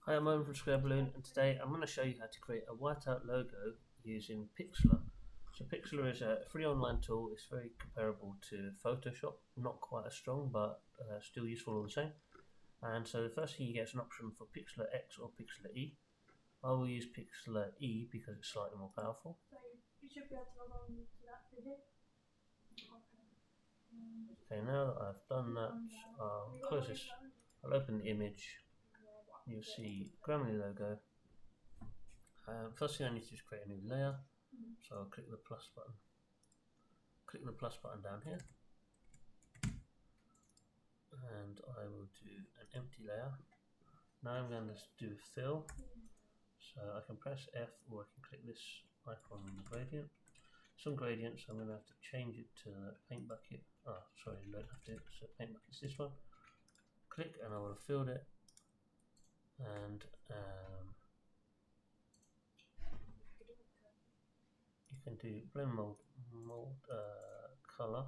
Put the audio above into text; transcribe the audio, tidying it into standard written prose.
Hi, I'm Owen from Square Balloon, and today I'm going to show you how to create a whiteout logo using Pixlr. So Pixlr is a free online tool. It's very comparable to Photoshop, not quite as strong, but still useful all the same. And so the first thing you get is an option for Pixlr X or Pixlr E. I will use Pixlr E because it's slightly more powerful. So you should be able to log on to that visit. Okay, now that I've done that, I'll close this. I'll open the image. You'll see Grammarly logo. First thing I need to do is create a new layer. So I'll click the plus button. Click the plus button down here, and I will do an empty layer. Now I'm going to do fill. So I can press F, or I can click this icon on the gradient. Some gradients I'm going to have to change it to the paint bucket. Oh, sorry, you don't have to. So paint bucket's this one. Click, and I will have filled it. And you can do blend mold color.